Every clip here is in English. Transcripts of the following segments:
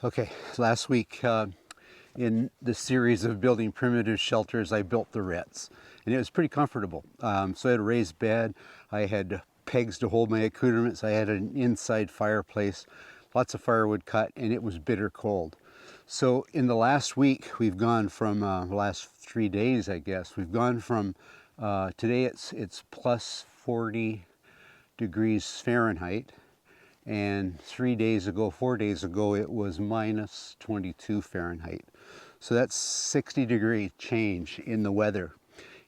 Okay, last week in the series of building primitive shelters, I built the Ritz, and it was pretty comfortable. So I had a raised bed, I had pegs to hold my accoutrements, I had an inside fireplace, lots of firewood cut, and it was bitter cold. So in the last week, we've gone from, the last 3 days, I guess, we've gone from, today it's plus 40 degrees Fahrenheit, and 4 days ago, it was minus 22 Fahrenheit. So that's 60-degree change in the weather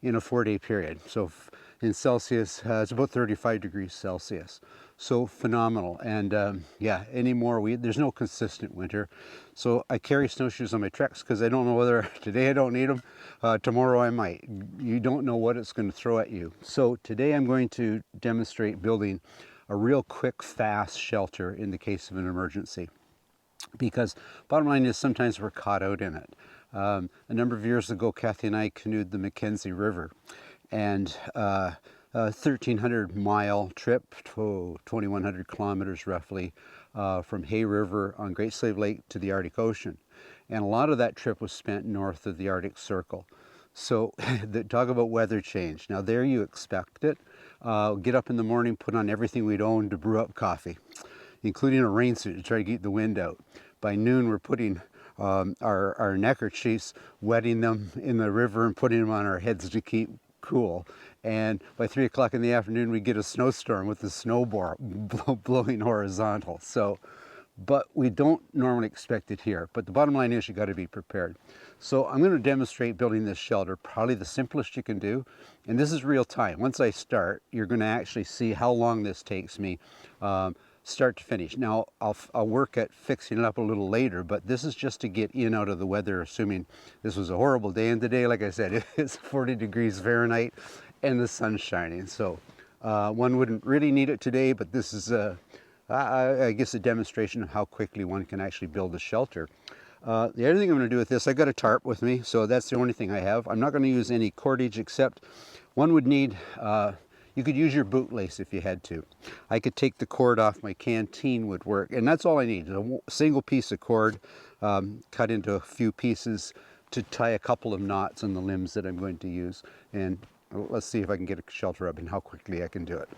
in a 4-day period. So in Celsius, it's about 35 degrees Celsius. So phenomenal. And yeah, anymore, there's no consistent winter. So I carry snowshoes on my treks because I don't know whether today I don't need them, tomorrow I might. You don't know what it's going to throw at you. So today I'm going to demonstrate building a real quick, fast shelter in the case of an emergency. Because bottom line is sometimes we're caught out in it. A number of years ago, Kathy and I canoed the Mackenzie River, and a 1,300-mile trip, 2,100 kilometers roughly, from Hay River on Great Slave Lake to the Arctic Ocean. And a lot of that trip was spent north of the Arctic Circle. So talk about weather change. Now there you expect it. Get up in the morning, put on everything we'd owned to brew up coffee, including a rain suit to try to keep the wind out. By noon, we're putting our neckerchiefs, wetting them in the river and putting them on our heads to keep cool. And by 3 o'clock in the afternoon, we get a snowstorm with the snow blowing horizontal. So, but we don't normally expect it here. But the bottom line is you got to be prepared. So I'm going to demonstrate building this shelter, probably the simplest you can do. And this is real time. Once I start, you're going to actually see how long this takes me, start to finish. Now, I'll work at fixing it up a little later, but this is just to get in out of the weather, assuming this was a horrible day. And today, like I said, it's 40 degrees Fahrenheit and the sun's shining. So one wouldn't really need it today, but this is I guess a demonstration of how quickly one can actually build a shelter. The other thing I'm going to do with this, I got a tarp with me, so that's the only thing I have. I'm not going to use any cordage, except one would need, you could use your bootlace if you had to. I could take the cord off my canteen would work, and that's all I need, a single piece of cord cut into a few pieces to tie a couple of knots on the limbs that I'm going to use. And let's see if I can get a shelter up and how quickly I can do it.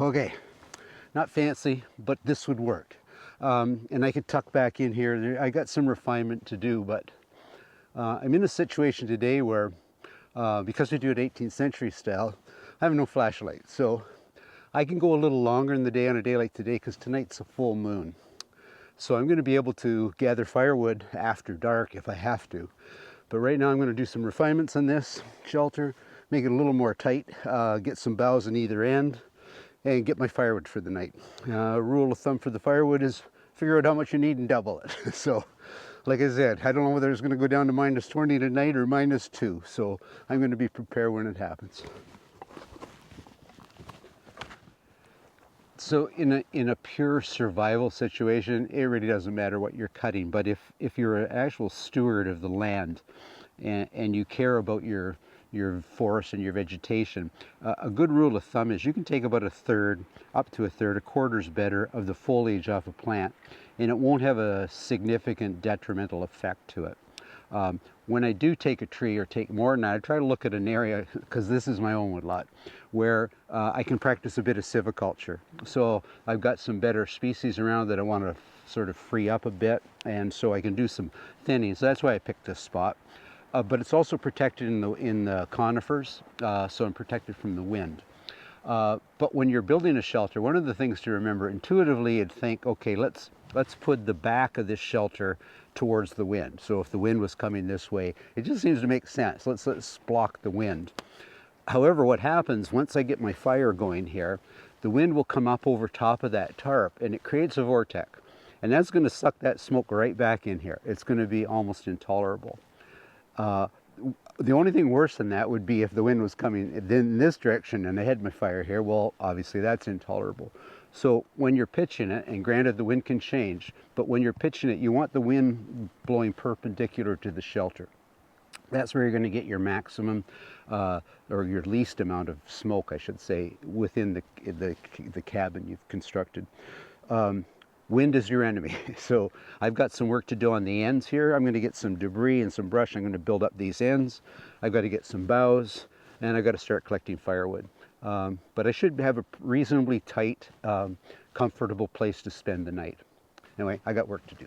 Okay, not fancy, but this would work. And I could tuck back in here. I got some refinement to do, but I'm in a situation today where, because we do it 18th century style, I have no flashlight. So I can go a little longer in the day on a day like today because tonight's a full moon. So I'm going to be able to gather firewood after dark if I have to. But right now I'm going to do some refinements on this shelter, make it a little more tight, get some boughs on either end, and get my firewood for the night. Rule of thumb for the firewood is figure out how much you need and double it. So, like I said, I don't know whether it's going to go down to -20 tonight or -2. So I'm going to be prepared when it happens. So in a pure survival situation, it really doesn't matter what you're cutting. But if you're an actual steward of the land and you care about your forest and your vegetation, a good rule of thumb is you can take about a third, up to a third, a quarter's better of the foliage off a plant, and it won't have a significant detrimental effect to it. When I do take a tree or take more than that, I try to look at an area, because this is my own woodlot, where I can practice a bit of silviculture. So I've got some better species around that I want to sort of free up a bit, and so I can do some thinning. So that's why I picked this spot. But it's also protected in the conifers, so I'm protected from the wind. But when you're building a shelter, one of the things to remember, intuitively you'd think, okay, let's put the back of this shelter towards the wind. So if the wind was coming this way, it just seems to make sense. Let's block the wind. However, what happens once I get my fire going here, the wind will come up over top of that tarp and it creates a vortex. And that's going to suck that smoke right back in here. It's going to be almost intolerable. The only thing worse than that would be if the wind was coming in this direction and I had my fire here. Well, obviously that's intolerable. So when you're pitching it, and granted the wind can change, but when you're pitching it, you want the wind blowing perpendicular to the shelter. That's where you're going to get your maximum, or your least amount of smoke, I should say, within the cabin you've constructed. Wind is your enemy. So I've got some work to do on the ends here. I'm going to get some debris and some brush. I'm going to build up these ends. I've got to get some boughs, and I've got to start collecting firewood. But I should have a reasonably tight, comfortable place to spend the night. Anyway, I got work to do.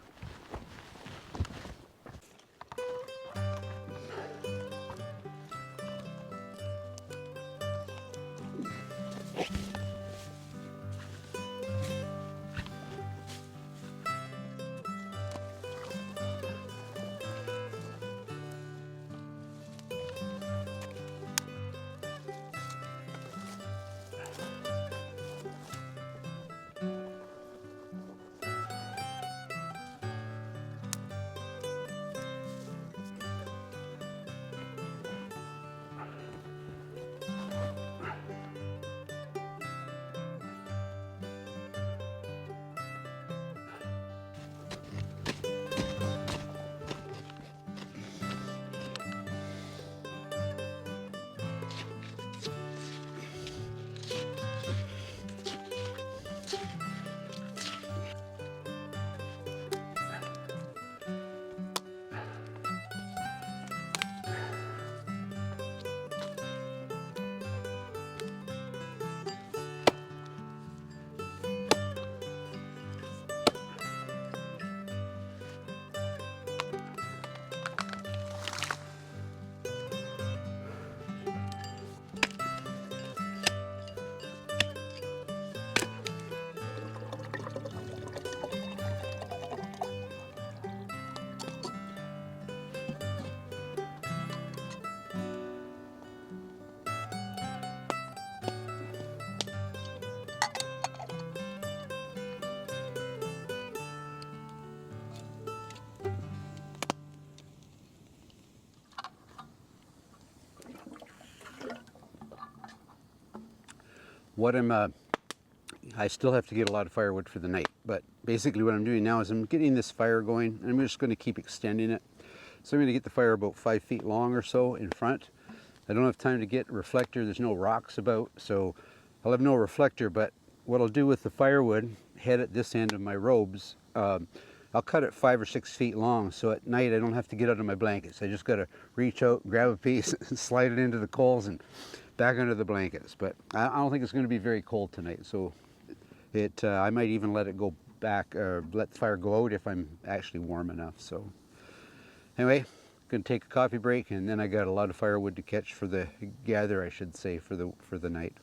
I still have to get a lot of firewood for the night, but basically what I'm doing now is I'm getting this fire going, and I'm just going to keep extending it. So I'm going to get the fire about 5 feet long or so in front. I don't have time to get a reflector. There's no rocks about, so I'll have no reflector, but what I'll do with the firewood, head at this end of my robes, I'll cut it 5 or 6 feet long, so at night I don't have to get out of my blankets. I just got to reach out, grab a piece, and slide it into the coals and back under the blankets. But I don't think it's going to be very cold tonight, so I might even let it go back, or let the fire go out if I'm actually warm enough. So anyway, gonna take a coffee break, and then I got a lot of firewood to catch for the gather, I should say, for the night.